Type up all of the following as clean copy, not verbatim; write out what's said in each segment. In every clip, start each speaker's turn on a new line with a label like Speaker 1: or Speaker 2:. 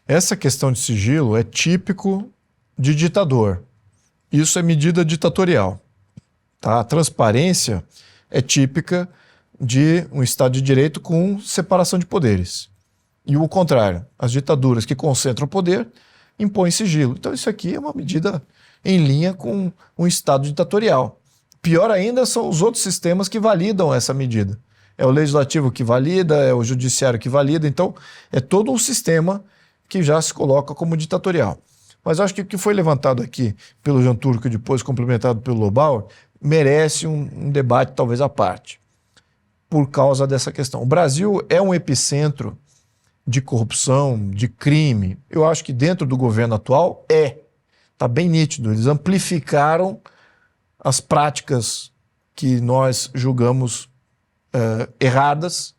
Speaker 1: Essa questão de sigilo é típico de ditador. Isso é medida ditatorial. Tá? A transparência é típica de um Estado de Direito com separação de poderes. E o contrário, as ditaduras que concentram o poder impõem sigilo. Então isso aqui é uma medida em linha com um Estado ditatorial. Pior ainda são os outros sistemas que validam essa medida. É o legislativo que valida, é o judiciário que valida, então é todo um sistema que já se coloca como ditatorial. Mas acho que o que foi levantado aqui pelo Jean Turco e depois complementado pelo Lobauer merece um debate talvez à parte, por causa dessa questão. O Brasil é um epicentro de corrupção, de crime. Eu acho que dentro do governo atual está bem nítido. Eles amplificaram as práticas que nós julgamos erradas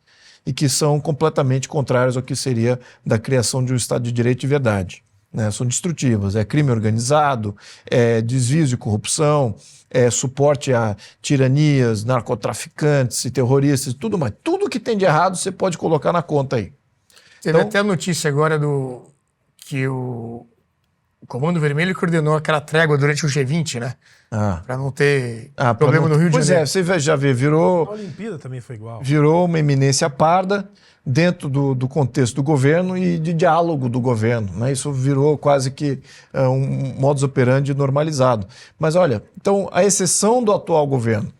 Speaker 1: e que são completamente contrárias ao que seria da criação de um Estado de Direito de verdade. Né? São destrutivas, é crime organizado, é desvios de corrupção, é suporte a tiranias, narcotraficantes e terroristas, tudo mais. Tudo que tem de errado você pode colocar na conta aí.
Speaker 2: Teve até a notícia agora que o Comando Vermelho coordenou aquela trégua durante o G20, né? Para não ter problema no Rio de Janeiro.
Speaker 1: Pois é, você já vê, virou...
Speaker 3: A Olimpíada também foi igual.
Speaker 1: Virou uma eminência parda dentro do contexto do governo e de diálogo do governo. Né? Isso virou quase que um modus operandi normalizado. Mas olha, então a exceção do atual governo,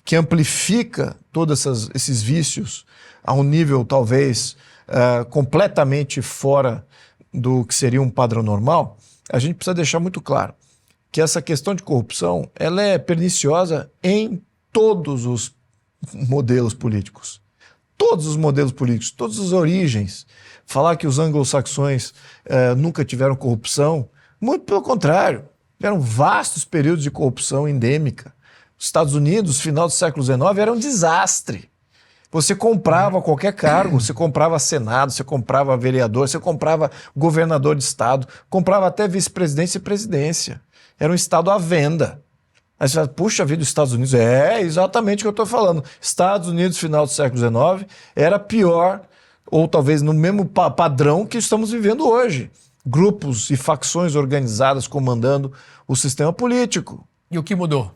Speaker 1: que amplifica todos esses vícios a um nível talvez completamente fora do que seria um padrão normal, a gente precisa deixar muito claro que essa questão de corrupção ela é perniciosa em todos os modelos políticos. Todos os modelos políticos, todas as origens. Falar que os anglo-saxões nunca tiveram corrupção, muito pelo contrário. Tiveram vastos períodos de corrupção endêmica. Os Estados Unidos, final do século XIX, era um desastre. Você comprava qualquer cargo, você comprava Senado, você comprava vereador, você comprava governador de estado, comprava até vice-presidência e presidência. Era um estado à venda. Aí você fala, puxa vida, os Estados Unidos, é exatamente o que eu estou falando. Estados Unidos, final do século XIX, era pior, ou talvez no mesmo padrão que estamos vivendo hoje. Grupos e facções organizadas comandando o sistema político.
Speaker 2: E o que mudou?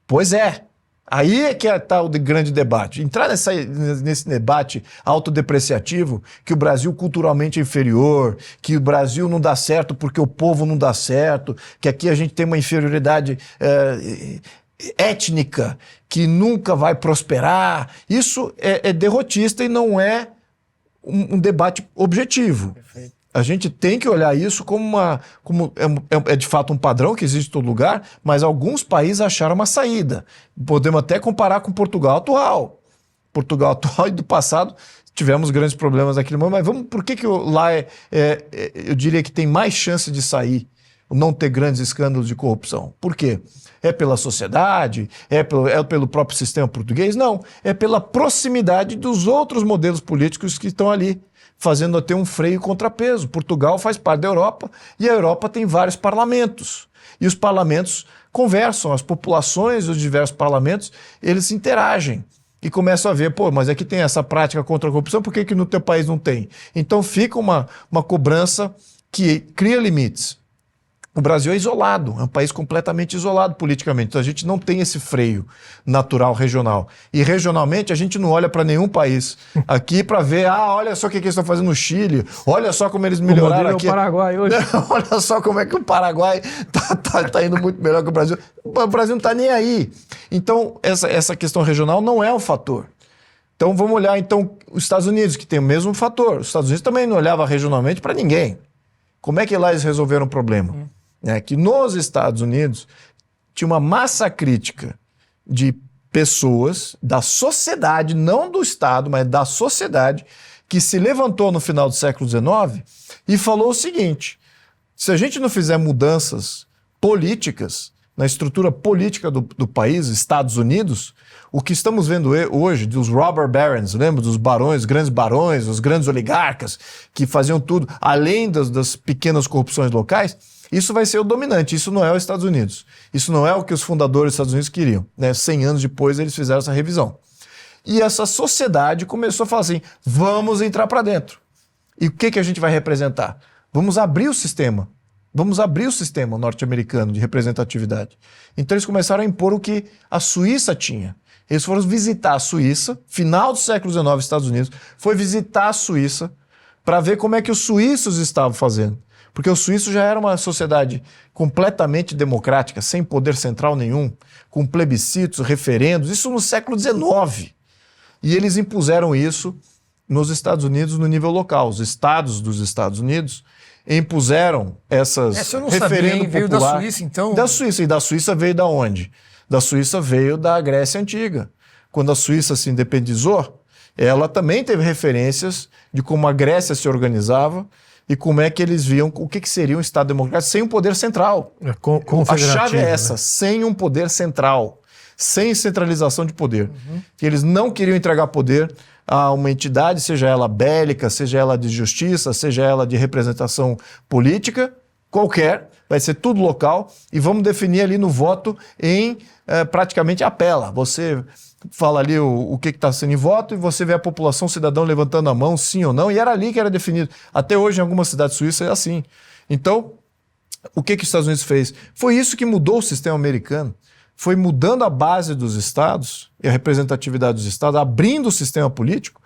Speaker 1: Pois é. Aí é que está o grande debate. Entrar nesse debate autodepreciativo, que o Brasil culturalmente é inferior, que o Brasil não dá certo porque o povo não dá certo, que aqui a gente tem uma inferioridade étnica que nunca vai prosperar. Isso é derrotista e não um debate objetivo.
Speaker 2: Perfeito.
Speaker 1: A gente tem que olhar isso como de fato um padrão que existe em todo lugar, mas alguns países acharam uma saída. Podemos até comparar com Portugal atual. Portugal atual e do passado tivemos grandes problemas naquele momento, mas por que lá eu diria que tem mais chance de sair, não ter grandes escândalos de corrupção? Por quê? É pela sociedade? É pelo próprio sistema português? Não, é pela proximidade dos outros modelos políticos que estão ali, fazendo até um freio e contrapeso. Portugal faz parte da Europa e a Europa tem vários parlamentos. E os parlamentos conversam, as populações dos diversos parlamentos, eles interagem. E começam a ver, mas aqui tem essa prática contra a corrupção, por que no teu país não tem? Então fica uma cobrança que cria limites. O Brasil é isolado, é um país completamente isolado politicamente, então a gente não tem esse freio natural regional. E regionalmente a gente não olha para nenhum país aqui para ver, olha só o que eles estão fazendo no Chile, olha só como eles melhoraram aqui.
Speaker 3: O Paraguai hoje.
Speaker 1: Olha só como é que o Paraguai tá indo muito melhor que o Brasil. O Brasil não está nem aí. Então essa questão regional não é um fator. Então vamos olhar os Estados Unidos, que tem o mesmo fator. Os Estados Unidos também não olhava regionalmente para ninguém. Como é que lá eles resolveram o problema? Que nos Estados Unidos tinha uma massa crítica de pessoas da sociedade, não do Estado, mas da sociedade, que se levantou no final do século XIX e falou o seguinte: se a gente não fizer mudanças políticas na estrutura política do país, Estados Unidos, o que estamos vendo hoje dos robber barons, lembra dos barões, grandes barões, os grandes oligarcas que faziam tudo, além das pequenas corrupções locais, isso vai ser o dominante, isso não é os Estados Unidos. Isso não é o que os fundadores dos Estados Unidos queriam. 100 anos depois eles fizeram essa revisão. E essa sociedade começou a falar assim, vamos entrar para dentro. E o que a gente vai representar? Vamos abrir o sistema. Vamos abrir o sistema norte-americano de representatividade. Então eles começaram a impor o que a Suíça tinha. Eles foram visitar a Suíça, final do século XIX, Estados Unidos, foi visitar a Suíça para ver como é que os suíços estavam fazendo. Porque o suíço já era uma sociedade completamente democrática, sem poder central nenhum, com plebiscitos, referendos, isso no século XIX. E eles impuseram isso nos Estados Unidos no nível local. Os estados dos Estados Unidos impuseram essas
Speaker 2: referendo popular. Veio da Suíça, então?
Speaker 1: Da Suíça. E da Suíça veio da onde? Da Suíça veio da Grécia Antiga. Quando a Suíça se independizou, ela também teve referências de como a Grécia se organizava e como é que eles viam o que seria um Estado democrático sem um poder central. A chave é essa, né? Sem um poder central, sem centralização de poder. Eles não queriam entregar poder a uma entidade, seja ela bélica, seja ela de justiça, seja ela de representação política, qualquer, vai ser tudo local, e vamos definir ali no voto em praticamente apela. Você fala ali o que está sendo em voto e você vê a população, o cidadão levantando a mão, sim ou não, e era ali que era definido. Até hoje, em algumas cidades suíças, é assim. Então, o que os Estados Unidos fez? Foi isso que mudou o sistema americano. Foi mudando a base dos estados e a representatividade dos estados, abrindo o sistema político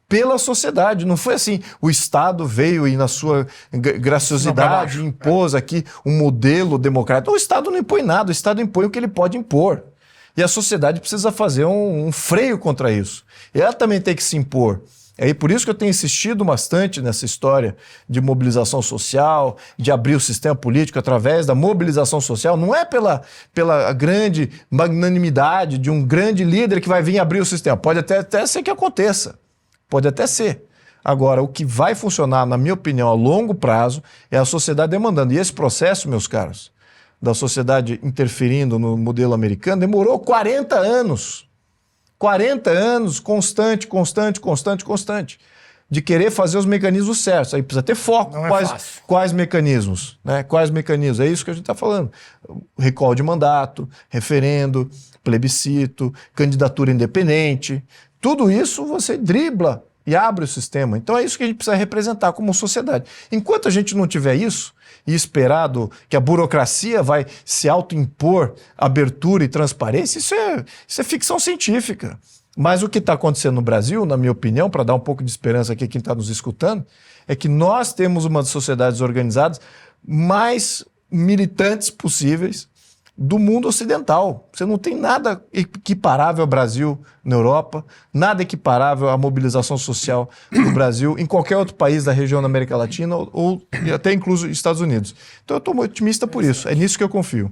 Speaker 1: pela sociedade. Não foi assim, o Estado veio e na sua graciosidade impôs aqui um modelo democrático. O Estado não impõe nada, o Estado impõe o que ele pode impor. E a sociedade precisa fazer um freio contra isso. E ela também tem que se impor. É por isso que eu tenho insistido bastante nessa história de mobilização social, de abrir o sistema político através da mobilização social. Não é pela grande magnanimidade de um grande líder que vai vir abrir o sistema. Pode até ser que aconteça. Pode até ser. Agora, o que vai funcionar, na minha opinião, a longo prazo, é a sociedade demandando. E esse processo, meus caros, da sociedade interferindo no modelo americano, demorou 40 anos. 40 anos, constante, de querer fazer os mecanismos certos. Aí precisa ter foco. Quais mecanismos? Né? Quais mecanismos? É isso que a gente está falando. Recall de mandato, referendo, plebiscito, candidatura independente. Tudo isso você dribla e abre o sistema. Então é isso que a gente precisa representar como sociedade. Enquanto a gente não tiver isso, e esperado que a burocracia vai se autoimpor abertura e transparência, isso é ficção científica. Mas o que está acontecendo no Brasil, na minha opinião, para dar um pouco de esperança aqui a quem está nos escutando, é que nós temos uma das sociedades organizadas mais militantes possíveis do mundo ocidental. Você não tem nada equiparável ao Brasil na Europa, nada equiparável à mobilização social no Brasil, em qualquer outro país da região da América Latina ou até incluso Estados Unidos. Então eu estou otimista por isso, é nisso que eu confio.